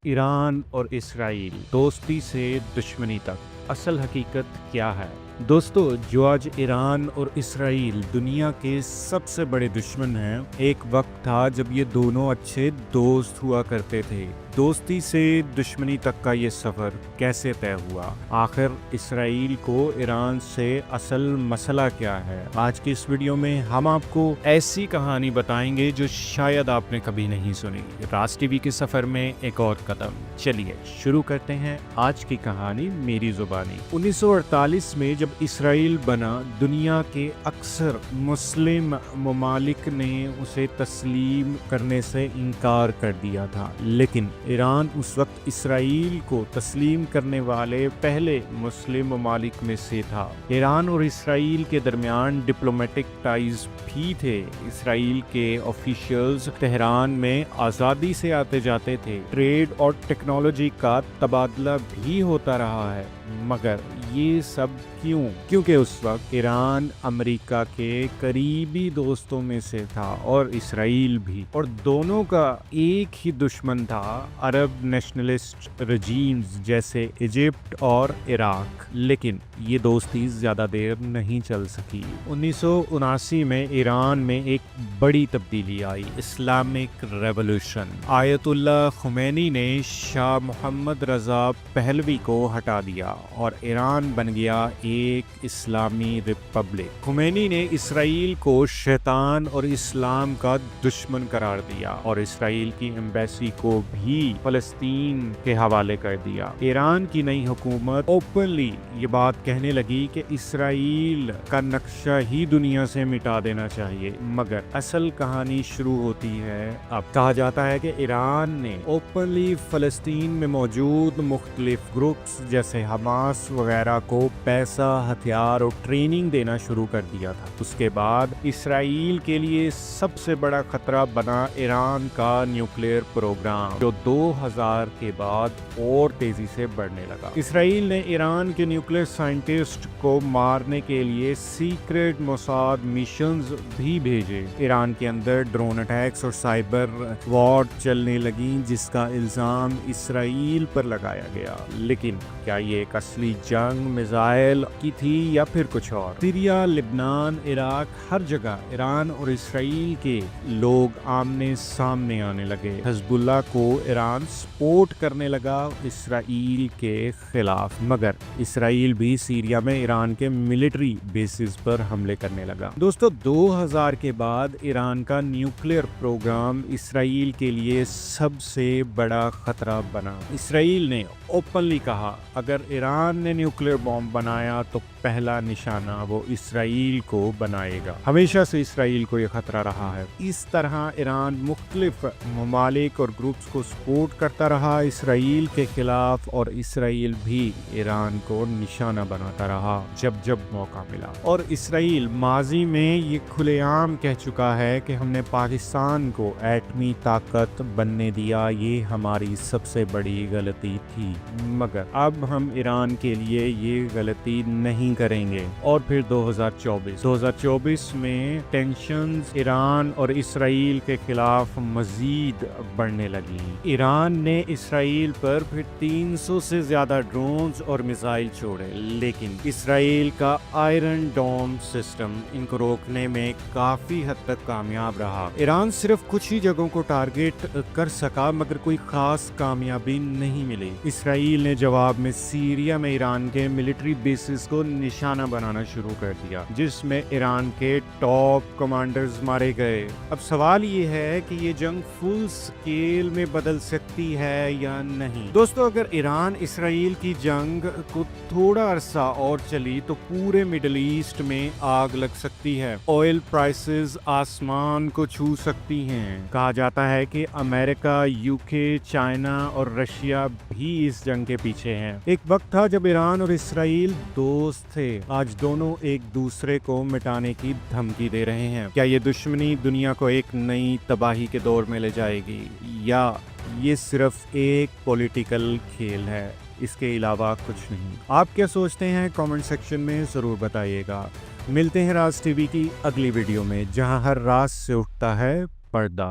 Iran और Israel दोस्ती से दुश्मनी तक असल हकीकत क्या है। दोस्तों, जो आज ईरान और इसराइल दुनिया के सबसे बड़े दुश्मन हैं, एक वक्त था जब ये दोनों अच्छे दोस्त हुआ करते थे। दोस्ती से दुश्मनी तक का ये सफ़र कैसे तय हुआ? आखिर इसराइल को ईरान से असल मसला क्या है? आज की इस वीडियो में हम आपको ऐसी कहानी बताएंगे जो शायद आपने कभी नहीं सुनी। राज टीवी के सफ़र में एक और कदम। चलिए शुरू करते हैं आज की कहानी मेरी जुबानी। 1948 में जब इसराइल बना, दुनिया के अक्सर मुस्लिम ममालिक ने उसे तस्लीम करने से इनकार कर दिया था, लेकिन ईरान उस वक्त इसराइल को तस्लीम करने वाले पहले मुस्लिम ममालिक में से था। ईरान और इसराइल के दरमियान डिप्लोमेटिक टाइज भी थे। इसराइल के ऑफिशियल्स तेहरान में आज़ादी से आते जाते थे। ट्रेड और टेक्नोलॉजी का तबादला भी होता रहा है, मगर ये सब क्यों? क्योंकि उस वक्त ईरान अमेरिका के करीबी दोस्तों में से था और इसराइल भी, और दोनों का एक ही दुश्मन था, अरब नेशनलिस्ट रजीम्स जैसे इजिप्ट और इराक। लेकिन ये दोस्ती ज़्यादा देर नहीं चल सकी। 1979 में ईरान में एक बड़ी तब्दीली आई, इस्लामिक रेवोल्यूशन। आयतुल्लाह खुमैनी ने शाह मोहम्मद रज़ा पहलवी को हटा दिया और ईरान बन गया एक इस्लामी रिपब्लिक। खुमैनी ने इसराइल को शैतान और इस्लाम का दुश्मन करार दिया और इसराइल की एम्बेसी को भी फलस्तीन के हवाले कर दिया। ईरान की नई हुकूमत ओपनली ये बात कहने लगी कि इसराइल का नक्शा ही दुनिया से मिटा देना चाहिए, मगर असल कहानी शुरू होती है अब। कहा जाता है कि ईरान ने ओपनली फलस्तीन में मौजूद मुख्तलिफ ग्रुप्स जैसे हमास वगैरह को पैसा, हथियार और ट्रेनिंग देना शुरू कर दिया था। उसके बाद इसराइल के लिए सबसे बड़ा खतरा बना ईरान का न्यूक्लियर प्रोग्राम, जो 2000 के बाद और तेजी से बढ़ने लगा। इसराइल ने ईरान के न्यूक्लियर साइंटिस्ट को मारने के लिए सीक्रेट मोसाद मिशंस भी भेजे। ईरान के अंदर ड्रोन अटैक्स और साइबर वॉर चलने लगी, जिसका इल्जाम इसराइल पर लगाया गया। लेकिन क्या ये एक असली जंग मिसाइल की थी या फिर कुछ और? सीरिया, लिबनान, इराक, हर जगह ईरान और इसराइल के लोग आमने सामने आने लगे। हिजबुल्लाह को ईरान सपोर्ट करने लगा इसराइल के खिलाफ, मगर इसराइल भी सीरिया में ईरान के मिलिट्री बेसिस पर हमले करने लगा। दोस्तों, 2000 के बाद ईरान का न्यूक्लियर प्रोग्राम इसराइल के लिए सबसे बड़ा खतरा बना। इसराइल ने ओपनली कहा, अगर ईरान ने न्यूक्लियर बॉम्ब बनाया तो पहला निशाना वो इसराइल को बनाएगा। हमेशा से इसराइल को ये खतरा रहा है। इस तरह ईरान मुख्तलिफ ममालिक और ग्रुप्स को सपोर्ट करता रहा इसराइल के खिलाफ, और इसराइल भी ईरान को निशाना बनाता रहा जब जब मौका मिला। और इसराइल माजी में ये खुलेआम कह चुका है कि हमने पाकिस्तान को एटमी ताकत बनने दिया, ये हमारी सबसे बड़ी गलती थी, मगर अब हम ईरान के लिए ये गलती नहीं करेंगे। और फिर 2024 में टेंशन्स ईरान और इसराइल के खिलाफ मजीद बढ़ने लगी। ईरान ने इसराइल पर फिर 300 से ज्यादा ड्रोन्स और मिसाइल छोड़े, लेकिन इसराइल का आयरन डोम सिस्टम इनको रोकने में काफी हद तक कामयाब रहा। ईरान सिर्फ कुछ ही जगहों को टारगेट कर सका, मगर कोई खास कामयाबी नहीं मिली। इसराइल ने जवाब में सीरिया में ईरान के मिलिट्री बेसिस को निशाना बनाना शुरू कर दिया, जिसमें ईरान के टॉप कमांडर्स मारे गए। अब सवाल ये है कि ये जंग फुल स्केल में बदल सकती है या नहीं। दोस्तों, अगर ईरान इसराइल की जंग को थोड़ा अरसा और चली तो पूरे मिडिल ईस्ट में आग लग सकती है। ऑयल प्राइसेस आसमान को छू सकती हैं। कहा जाता है कि अमेरिका, यूके, चाइना और रशिया भी इस जंग के पीछे हैं। एक वक्त था जब ईरान और इसराइल दोस्त थे, आज दोनों एक दूसरे को मिटाने की धमकी दे रहे हैं। क्या ये दुश्मनी दुनिया को एक नई तबाही के दौर में ले जाएगी, या ये सिर्फ एक पॉलिटिकल खेल है, इसके अलावा कुछ नहीं? आप क्या सोचते हैं? कमेंट सेक्शन में ज़रूर बताइएगा। मिलते हैं राज टीवी की अगली वीडियो में, जहां हर रात से उठता है पर्दा।